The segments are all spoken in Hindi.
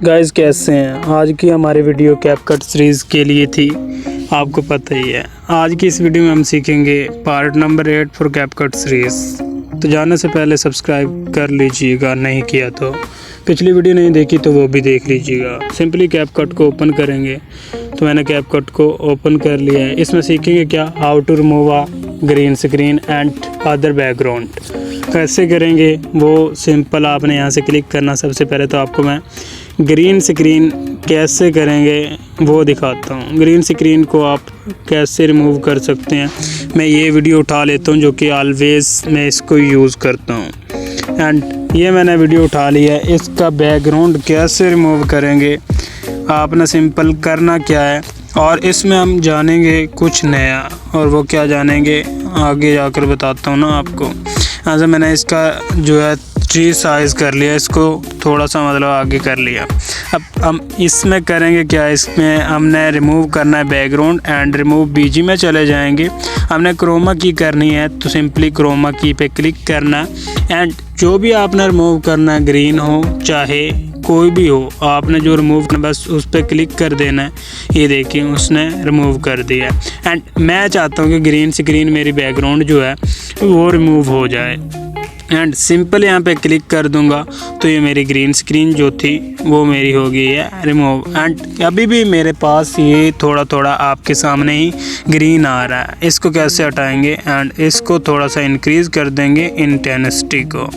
गाइस कैसे हैं। आज की हमारी वीडियो कैपकट सीरीज़ के लिए थी, आपको पता ही है। आज की इस वीडियो में हम सीखेंगे part number 8 for CapCut series. तो जाने से पहले सब्सक्राइब कर लीजिएगा, नहीं किया तो पिछली वीडियो नहीं देखी तो वो भी देख लीजिएगा। सिंपली कैपकट को ओपन करेंगे, तो मैंने कैपकट को ओपन कर लिया है। इसमें सीखेंगे क्या, how to remove a green screen and other background. कैसे करेंगे वो सिंपल, आपने यहाँ से क्लिक करना। सबसे पहले तो आपको मैं ग्रीन स्क्रीन कैसे करेंगे वो दिखाता हूँ। ग्रीन स्क्रीन को आप कैसे रिमूव कर सकते हैं, मैं ये वीडियो उठा लेता हूँ जो कि ऑलवेज़ मैं इसको यूज़ करता हूँ। एंड ये मैंने वीडियो उठा लिया है। इसका बैकग्राउंड कैसे रिमूव करेंगे, आपने सिंपल करना क्या है, और इसमें हम जानेंगे कुछ नया। और वो क्या जानेंगे आगे जाकर बताता हूँ ना आपको। यहाँ से मैंने इसका जो है ट्री साइज़ कर लिया, इसको थोड़ा सा मतलब आगे कर लिया। अब हम इसमें करेंगे क्या, इसमें हमने रिमूव करना है बैकग्राउंड एंड रिमूव बीजी में चले जाएंगे। हमने क्रोमा की करनी है, तो सिंपली क्रोमा की पे क्लिक करना एंड जो भी आपने रिमूव करना है, ग्रीन हो चाहे कोई भी हो, आपने जो रिमूव करना बस उस पर क्लिक कर देना है। ये देखिए उसने रिमूव कर दिया। एंड मैं चाहता हूँ कि ग्रीन स्क्रीन मेरी बैकग्राउंड जो है वो रिमूव हो जाए। एंड सिंपल यहाँ पे क्लिक कर दूंगा तो ये मेरी ग्रीन स्क्रीन जो थी वो मेरी हो गई है रिमूव। एंड अभी भी मेरे पास ये थोड़ा थोड़ा आपके सामने ही ग्रीन आ रहा है। इसको कैसे हटाएंगे, एंड इसको थोड़ा सा इंक्रीज़ कर देंगे इंटेंसिटी को।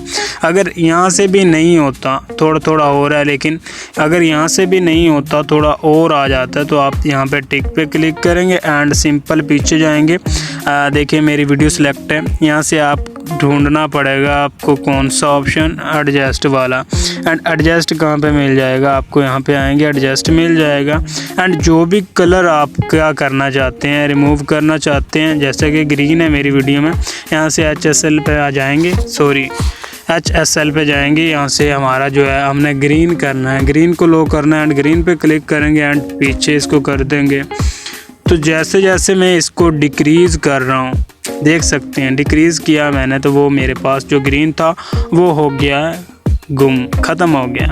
अगर यहाँ से भी नहीं होता, थोड़ा थोड़ा हो रहा है, लेकिन अगर यहाँ से भी नहीं होता, थोड़ा और आ जाता है, तो आप यहाँ पे टिक पे क्लिक करेंगे एंड सिंपल पीछे जाएंगे। देखिए मेरी वीडियो सिलेक्ट है, यहाँ से आप ढूंढना पड़ेगा आपको कौन सा ऑप्शन, एडजस्ट वाला। एंड एडजस्ट कहाँ पे मिल जाएगा आपको, यहाँ पे आएंगे एडजस्ट मिल जाएगा। एंड जो भी कलर आप क्या करना चाहते हैं, रिमूव करना चाहते हैं, जैसे कि ग्रीन है मेरी वीडियो में, यहाँ से HSL पे आ जाएंगे, HSL पे जाएंगे। यहाँ से हमारा जो है हमने ग्रीन करना है, ग्रीन को लो करना है एंड ग्रीन पे क्लिक करेंगे एंड पीछे इसको कर देंगे। तो जैसे जैसे मैं इसको डिक्रीज़ कर रहा हूँ, देख सकते हैं डिक्रीज़ किया मैंने, तो वो मेरे पास जो ग्रीन था वो हो गया गुम, ख़त्म हो गया।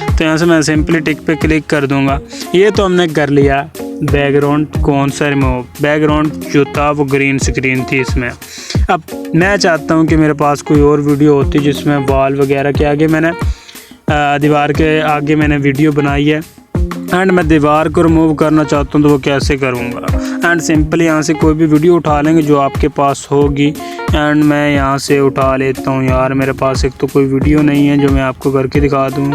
तो यहाँ से मैं सिंपली टिक पे क्लिक कर दूँगा। ये तो हमने कर लिया बैकग्राउंड कौन सा रिमूव। बैकग्राउंड जो था वो ग्रीन स्क्रीन थी इसमें। अब मैं चाहता हूँ कि मेरे पास कोई और वीडियो होती जिसमें वॉल वगैरह के आगे मैंने दीवार के आगे मैंने वीडियो बनाई है एंड मैं दीवार को रिमूव करना चाहता हूँ, तो वो कैसे करूँगा। एंड सिंपल यहाँ से कोई भी वीडियो उठा लेंगे जो आपके पास होगी। एंड मैं यहाँ से उठा लेता हूँ, यार मेरे पास एक तो कोई वीडियो नहीं है जो मैं आपको करके दिखा दूँ।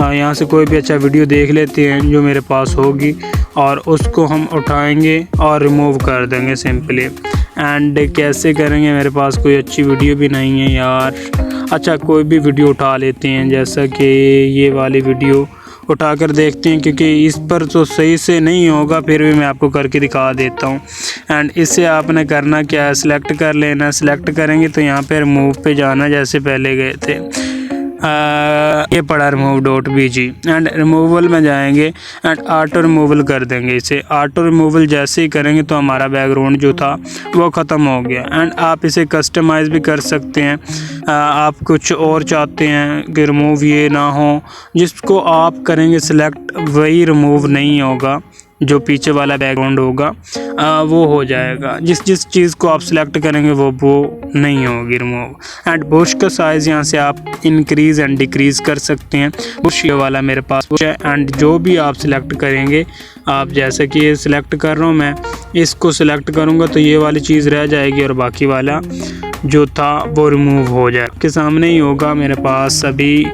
यहाँ से कोई भी अच्छा वीडियो देख लेते हैं जो मेरे पास होगी, और उसको हम उठाएंगे और रिमूव कर देंगे सिंपली। एंड कैसे करेंगे, मेरे पास कोई अच्छी वीडियो भी नहीं है यार। अच्छा कोई भी वीडियो उठा लेते हैं, जैसा कि ये वाली वीडियो उठा कर देखते हैं, क्योंकि इस पर तो सही से नहीं होगा, फिर भी मैं आपको करके दिखा देता हूँ। एंड इससे आपने करना क्या है, सिलेक्ट कर लेना। सिलेक्ट करेंगे तो यहाँ पे रिमूव पे जाना, जैसे पहले गए थे। ये पड़ा remove.bg एंड रिमूवल में जाएंगे एंड ऑटो रिमूवल कर देंगे इसे। ऑटो रिमूवल जैसे ही करेंगे तो हमारा बैकग्राउंड जो था वो ख़त्म हो गया। एंड आप इसे कस्टमाइज़ भी कर सकते हैं। आप कुछ और चाहते हैं कि रिमूव ये ना हो, जिसको आप करेंगे सिलेक्ट वही रिमूव नहीं होगा, जो पीछे वाला बैकग्राउंड होगा वो हो जाएगा। जिस चीज़ को आप सिलेक्ट करेंगे वो नहीं होगी रिमूव। एंड बुश का साइज़ यहाँ से आप इंक्रीज़ एंड डिक्रीज़ कर सकते हैं। बुश ये वाला मेरे पास बुश है। एंड जो भी आप सिलेक्ट करेंगे, आप जैसे कि ये सिलेक्ट कर रहा हूँ मैं, इसको सिलेक्ट करूँगा तो ये वाली चीज़ रह जाएगी और बाकी वाला जो था वो रिमूव हो जाए। आपके सामने ही होगा, मेरे पास अभी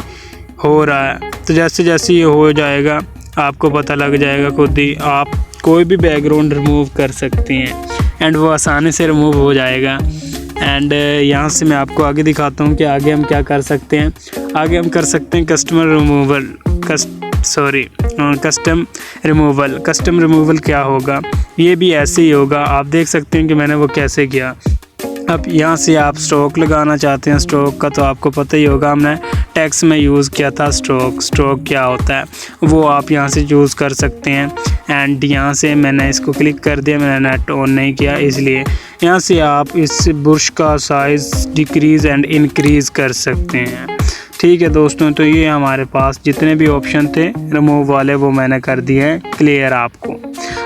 हो रहा है। तो जैसे जैसे ये हो जाएगा आपको पता लग जाएगा खुद ही। आप कोई भी बैकग्राउंड रिमूव कर सकते हैं एंड वो आसानी से रिमूव हो जाएगा। एंड यहाँ से मैं आपको आगे दिखाता हूँ कि आगे हम क्या कर सकते हैं। आगे हम कर सकते हैं कस्टम रिमूवल। कस्टम रिमूवल क्या होगा, ये भी ऐसे ही होगा। आप देख सकते हैं कि मैंने वो कैसे किया। अब यहाँ से आप स्ट्रोक लगाना चाहते हैं, स्ट्रोक का तो आपको पता ही होगा, हमने टेक्स्ट में यूज़ किया था स्ट्रोक क्या होता है वो आप यहाँ से यूज़ कर सकते हैं। एंड यहाँ से मैंने इसको क्लिक कर दिया, मैंने नेट ऑन नहीं किया, इसलिए यहाँ से आप इस ब्रश का साइज़ डिक्रीज़ एंड इंक्रीज़ कर सकते हैं। ठीक है दोस्तों, तो ये हमारे पास जितने भी ऑप्शन थे रिमूव वाले वो मैंने कर दिए हैं क्लियर आपको।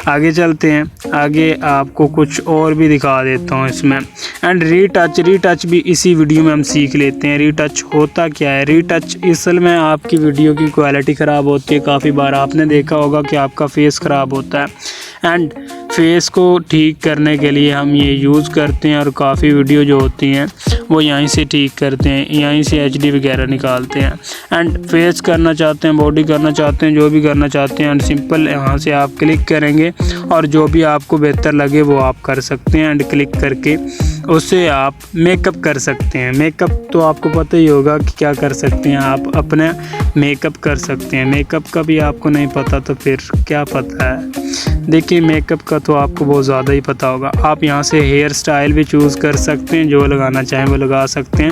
आगे चलते हैं, आगे आपको कुछ और भी दिखा देता हूँ इसमें। एंड रीटच भी इसी वीडियो में हम सीख लेते हैं। रीटच होता क्या है? रीटच असल में आपकी वीडियो की क्वालिटी ख़राब होती है। काफ़ी बार आपने देखा होगा कि आपका फेस ख़राब होता है एंड फेस को ठीक करने के लिए हम ये यूज़ करते हैं और काफ़ी वीडियो जो होती हैं वो यहीं से ठीक करते हैं, यहीं से HD वगैरह निकालते हैं। एंड फेस करना चाहते हैं, बॉडी करना चाहते हैं, जो भी करना चाहते हैं एंड सिंपल यहाँ से आप क्लिक करेंगे और जो भी आपको बेहतर लगे वो आप कर सकते हैं। एंड क्लिक करके उससे आप मेकअप कर सकते हैं। मेकअप तो आपको पता ही होगा कि क्या कर सकते हैं, आप अपने मेकअप कर सकते हैं। मेकअप का भी आपको नहीं पता तो फिर क्या पता है। देखिए मेकअप का तो आपको बहुत ज़्यादा ही पता होगा। आप यहाँ से हेयर स्टाइल भी चूज़ कर सकते हैं, जो लगाना चाहें वो लगा सकते हैं।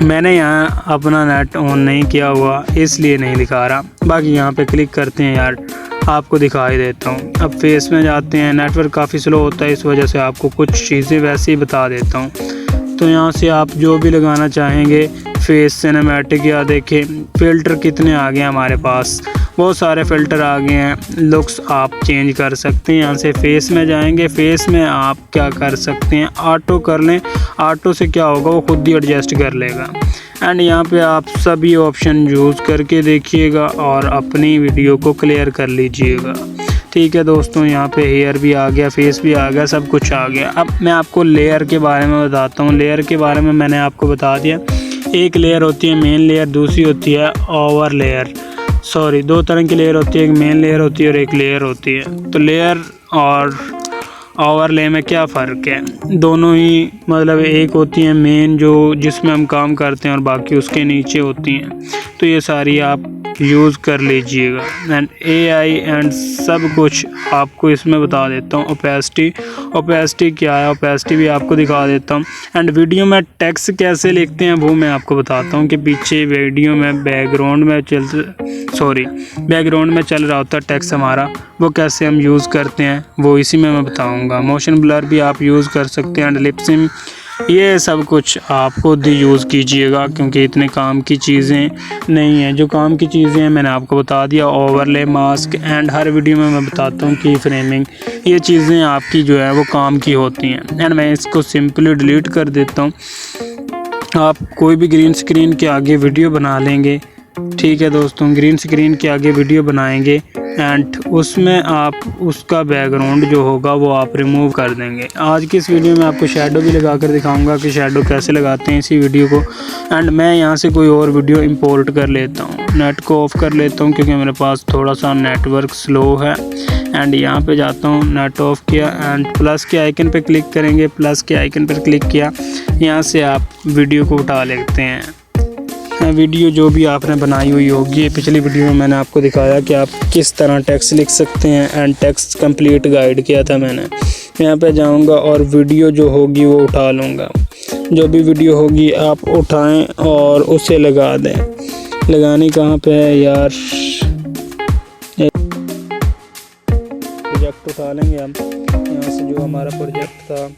मैंने यहाँ अपना नेट ऑन नहीं किया हुआ इसलिए नहीं दिखा रहा। बाकी यहाँ पे क्लिक करते हैं यार, आपको दिखाई देता हूँ। अब फेस में जाते हैं, नेटवर्क काफ़ी स्लो होता है इस वजह से आपको कुछ चीज़ें वैसे ही बता देता हूँ। तो यहाँ से आप जो भी लगाना चाहेंगे फेस सिनेमैटिक, या देखें फ़िल्टर कितने आ गए हमारे पास, बहुत सारे फ़िल्टर आ गए हैं। लुक्स आप चेंज कर सकते हैं। यहाँ से फेस में जाएंगे, फेस में आप क्या कर सकते हैं, ऑटो कर लें। ऑटो से क्या होगा, वो खुद ही एडजस्ट कर लेगा। एंड यहाँ पे आप सभी ऑप्शन यूज़ करके देखिएगा और अपनी वीडियो को क्लियर कर लीजिएगा। ठीक है दोस्तों, यहाँ पे हेयर भी आ गया, फेस भी आ गया, सब कुछ आ गया। अब मैं आपको लेयर के बारे में बताता हूँ। लेयर के बारे में मैंने आपको बता दिया। एक लेयर होती है मेन लेयर, दूसरी होती है ओवर लेयर। सॉरी, दो तरह की लेयर होती है, एक मेन लेयर होती है और एक लेयर होती है। तो लेयर और ओवरले में क्या फ़र्क है? दोनों ही मतलब एक होती है मेन जो जिसमें हम काम करते हैं और बाकी उसके नीचे होती हैं। तो ये सारी आप यूज़ कर लीजिएगा। एंड AI एंड सब कुछ आपको इसमें बता देता हूँ। ओपेसिटी क्या है, ओपेसिटी भी आपको दिखा देता हूँ। एंड वीडियो में टेक्स्ट कैसे लिखते हैं वो मैं आपको बताता हूँ कि पीछे वीडियो में बैकग्राउंड में चल रहा होता है टेक्स्ट हमारा, वो कैसे हम यूज़ करते हैं वो इसी में मैं बताऊँगा। मोशन ब्लर भी आप यूज़ कर सकते हैं एंड लिपसिंग, ये सब कुछ आप खुद ही यूज़ कीजिएगा क्योंकि इतने काम की चीज़ें नहीं हैं। जो काम की चीज़ें हैं मैंने आपको बता दिया। Overlay, mask and her video में मैं बताता हूँ कि फ्रेमिंग, ये चीज़ें आपकी जो है वो काम की होती हैं। एंड मैं इसको सिंपली डिलीट कर देता हूँ। आप कोई भी ग्रीन स्क्रीन के आगे वीडियो बना लेंगे। ठीक है दोस्तों, ग्रीन स्क्रीन के आगे वीडियो बनाएंगे एंड उसमें आप उसका बैकग्राउंड जो होगा वो आप रिमूव कर देंगे। आज की इस वीडियो में आपको शैडो भी लगा कर दिखाऊंगा कि शैडो कैसे लगाते हैं इसी वीडियो को। एंड मैं यहाँ से कोई और वीडियो इंपोर्ट कर लेता हूँ, नेट को ऑफ़ कर लेता हूँ क्योंकि मेरे पास थोड़ा सा नेटवर्क स्लो है। एंड यहाँ पे जाता हूँ, नेट ऑफ़ किया एंड प्लस के आइकन पे क्लिक करेंगे। प्लस के आइकन पर क्लिक किया, यहाँ से आप वीडियो को उठा लेते हैं। वीडियो जो भी आपने बनाई हुई होगी, पिछली वीडियो में मैंने आपको दिखाया कि आप किस तरह टेक्स्ट लिख सकते हैं एंड टेक्स्ट कंप्लीट गाइड किया था मैंने। यहाँ पे जाऊँगा और वीडियो जो होगी वो उठा लूँगा। जो भी वीडियो होगी आप उठाएं और उसे लगा दें। लगानी कहाँ पे है यार, प्रोजेक्ट उठा लेंगे हम। यहाँ से जो हमारा प्रोजेक्ट था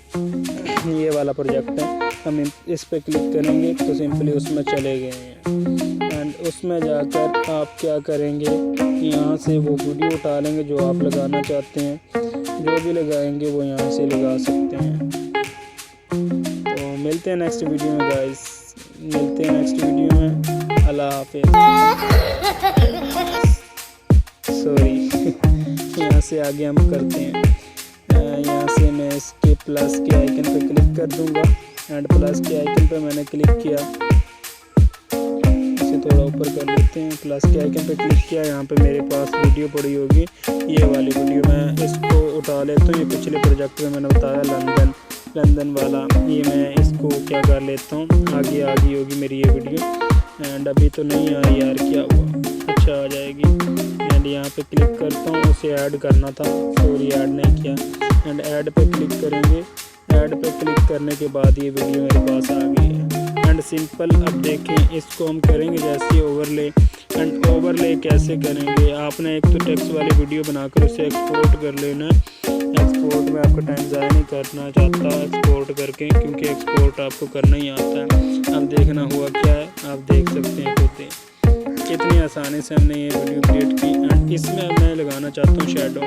ये वाला प्रोजेक्ट है, हम इस पे क्लिक करेंगे तो सिंपली उसमें चले गए हैं। एंड उसमें जाकर आप क्या करेंगे, यहाँ से वो वीडियो उठा लेंगे जो आप लगाना चाहते हैं। जो भी लगाएंगे वो यहाँ से लगा सकते हैं। तो मिलते हैं नेक्स्ट वीडियो में गाइस, मिलते हैं नेक्स्ट वीडियो में। अल्लाह हाफिज़। सॉरी यहाँ से आगे हम करते हैं। यहाँ से मैं इसके प्लस के आइकन पे क्लिक कर दूंगा एंड प्लस के आइकन पे मैंने क्लिक किया, इसे थोड़ा ऊपर कर लेते हैं। प्लस के आइकन पे क्लिक किया, यहाँ पे मेरे पास वीडियो पड़ी होगी, ये वाली वीडियो मैं इसको उठा लेता हूँ। ये पिछले प्रोजेक्ट में मैंने बताया लंदन वाला, ये मैं इसको क्या कर लेता हूँ, आगे होगी मेरी ये वीडियो। एंड अभी तो नहीं आई यार, क्या हुआ, अच्छा आ जाएगी। एंड यहाँ पे क्लिक करता हूँ, उसे ऐड करना था, सॉरी ऐड नहीं किया। एंड ऐड पे क्लिक करेंगे। ऐड पे क्लिक करने के बाद ये वीडियो मेरे पास आ गई है। एंड सिंपल अब देखें, इसको हम करेंगे जैसे ओवरले। एंड ओवरले कैसे करेंगे, आपने एक तो टेक्स्ट वाली वीडियो बनाकर उसे एक्सपोर्ट कर लेना है एक्सपोर्ट में आपका टाइम ज़ाया नहीं करना चाहता एक्सपोर्ट करके, क्योंकि एक्सपोर्ट आपको करना ही आता है। अब देखना हुआ क्या है, आप देख सकते हैं खुद ही कितनी आसानी से हमने ये वीडियो क्रिएट की। एंड इसमें मैं लगाना चाहता हूँ शेडो,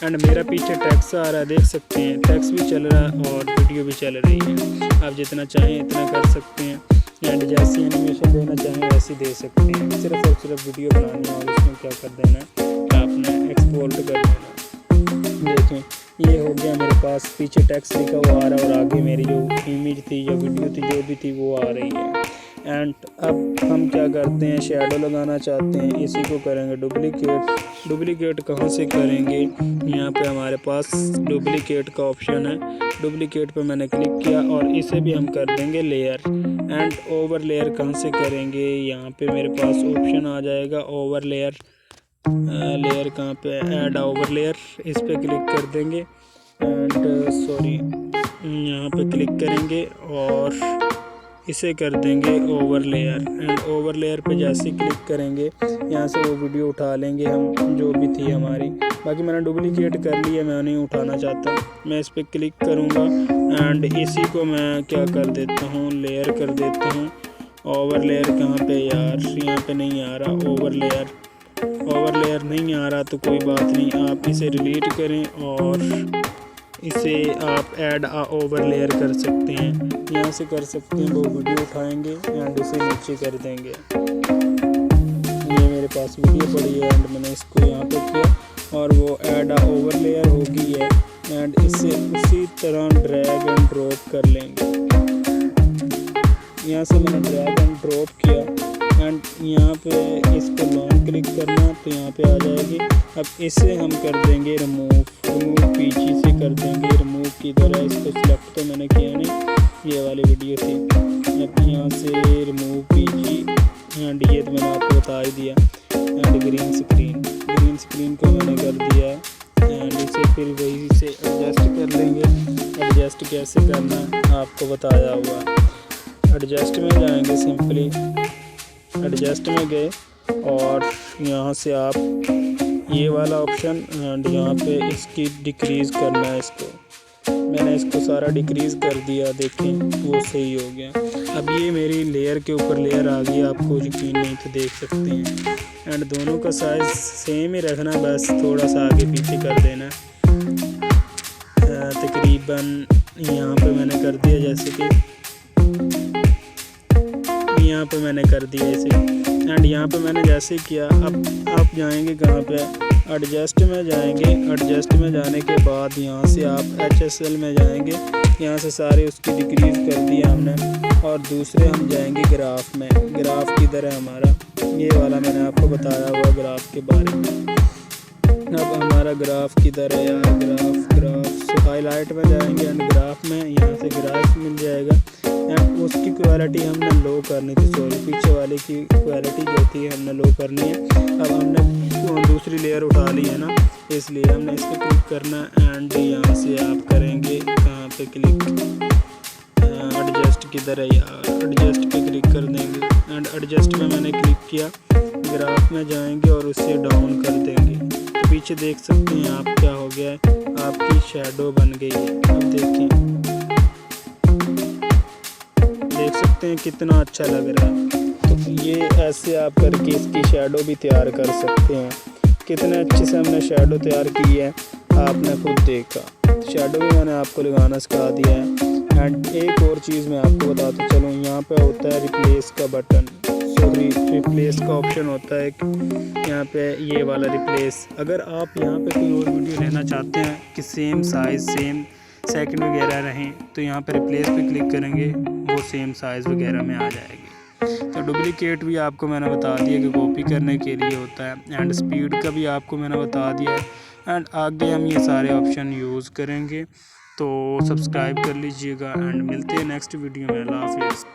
एंड मेरा पीछे टेक्स्ट आ रहा है, देख सकते हैं टेक्स्ट भी चल रहा है और वीडियो भी चल रही है। आप जितना चाहें इतना कर सकते हैं, एंड जैसी एनिमेशन देना चाहें वैसी दे सकते हैं। सिर्फ और सिर्फ वीडियो बनानी है और इसमें क्या कर देना है, आपने एक्सपोर्ट कर देना। देखें ये हो गया मेरे पास, पीछे टेक्स्ट लिखा हुआ आ रहा है और आगे मेरी जो इमेज थी या वीडियो थी जो भी थी वो आ रही है। एंड अब हम क्या करते हैं, शेडो लगाना चाहते हैं, इसी को करेंगे डुप्लीकेट। डुप्लीकेट कहाँ से करेंगे, यहाँ पे हमारे पास डुप्लीकेट का ऑप्शन है, डुप्लीकेट पे मैंने क्लिक किया और इसे भी हम कर देंगे लेयर। एंड ओवर लेयर कहाँ से करेंगे, यहाँ पे मेरे पास ऑप्शन आ जाएगा ओवर लेयर। लेयर कहाँ पे, ऐड ओवर लेयर, इस पे क्लिक कर देंगे एंड सॉरी यहाँ पे क्लिक करेंगे और इसे कर देंगे over layer. And over layer पे जैसे क्लिक करेंगे यहाँ से वो वीडियो उठा लेंगे हम जो भी थी हमारी। बाकी मैंने डुप्लीकेट कर लिया, मैं नहीं उठाना चाहता, मैं इस पर क्लिक करूँगा एंड इसी को मैं क्या कर देता हूँ, लेयर कर देता हूँ। ओवर लेयर कहाँ पे यार, यहाँ पे नहीं आ रहा ओवर लेयर, ओवर लेयर नहीं आ रहा तो कोई बात नहीं, आप इसे डिलीट करें और इसे आप ऐड ओवर लेयर कर सकते हैं, यहाँ से कर सकते हैं। वो वीडियो उठाएंगे एंड इसे नीचे कर देंगे। ये मेरे पास वीडियो पड़ी है एंड मैंने इसको यहाँ पे किया और वो ऐड ओवर लेयर हो गई है। एंड इसे उसी तरह ड्रैग एंड ड्रॉप कर लेंगे, यहाँ से मैंने ड्रैग एंड ड्रॉप किया एंड यहाँ पे इसको लॉन्ग क्लिक करना तो यहाँ पे आ जाएगी। अब इसे हम कर देंगे रिमूव पीछे से कर देंगे रिमूव की तरह। इसको सिलेक्ट तो मैंने किया नहीं, ये वाली वीडियो थी। अब यहाँ से रिमूव पीछे एंड ये तो मैंने आपको बता ही दिया। एंड ग्रीन स्क्रीन को मैंने कर दिया एंड इसे फिर वही से एडजस्ट कर लेंगे। एडजस्ट कैसे करना आपको बताया हुआ, एडजस्ट में जाएंगे, सिंपली एडजस्ट में गए और यहाँ से आप ये वाला ऑप्शन एंड यहाँ पे इसकी डिक्रीज़ करना है। इसको मैंने इसको सारा डिक्रीज़ कर दिया, देखें वो सही हो गया। अब ये मेरी लेयर के ऊपर लेयर आ गई, आपको यकीन नहीं तो देख सकते हैं। एंड दोनों का साइज़ सेम ही रखना, बस थोड़ा सा आगे पीछे कर देना। तकरीबन यहाँ पे मैंने कर दिया, जैसे कि यहाँ पे मैंने कर दिया इसे। एंड यहाँ पे मैंने जैसे किया, अब आप जाएंगे कहाँ पे, एडजस्ट में जाएंगे। एडजस्ट में जाने के बाद यहाँ से आप HSL में जाएंगे, यहाँ से सारे उसकी डिक्रीज़ कर दिया हमने। और दूसरे हम जाएंगे ग्राफ में, ग्राफ किधर है हमारा, ये वाला मैंने आपको बताया हुआ ग्राफ के बारे में। अब हमारा ग्राफ किधर है यार, ग्राफ हाईलाइट में जाएंगे एंड ग्राफ में यहाँ से ग्राफ मिल जाएगा। एंड उसकी क्वालिटी हमने लो करनी थी, सॉरी पीछे वाले की क्वालिटी जो थी हमने लो करनी है। अब हमने दूसरी लेयर उठा ली है ना, इसलिए हमने इस पर क्लिक करना एंड यहाँ से आप करेंगे कहाँ पे क्लिक, एडजस्ट किधर है यार, एडजस्ट पे क्लिक कर देंगे। एंड एडजस्ट में मैंने क्लिक किया, ग्राफ में जाएंगे और उसे डाउन कर देंगे। तो पीछे देख सकते हैं आप क्या हो गया है, आपकी शैडो बन गई है। अब देखें, देख सकते हैं कितना अच्छा लग रहा है। तो ये ऐसे आप करके इसकी शैडो भी तैयार कर सकते हैं। कितने अच्छे से हमने शैडो तैयार की है, आपने खुद देखा। शैडो भी मैंने आपको लगाना सिखा दिया है। एंड एक और चीज़ मैं आपको बताता चलूँ, यहाँ पे होता है रिप्लेस का बटन, सॉरी रिप्लेस का ऑप्शन होता है यहाँ पे, ये वाला रिप्लेस। अगर आप यहाँ पे कोई और वीडियो लेना चाहते हैं कि सेम साइज़ सेम सेकंड वगैरह रहें, तो यहाँ पे रिप्लेस पे क्लिक करेंगे, वो सेम साइज़ वगैरह में आ जाएगी। तो डुप्लीकेट भी आपको मैंने बता दिया कि कॉपी करने के लिए होता है। एंड स्पीड का भी आपको मैंने बता दिया है। एंड आगे हम ये सारे ऑप्शन यूज़ करेंगे। तो सब्सक्राइब कर लीजिएगा एंड मिलते हैं नेक्स्ट वीडियो में। अल्लाह हाफिज़।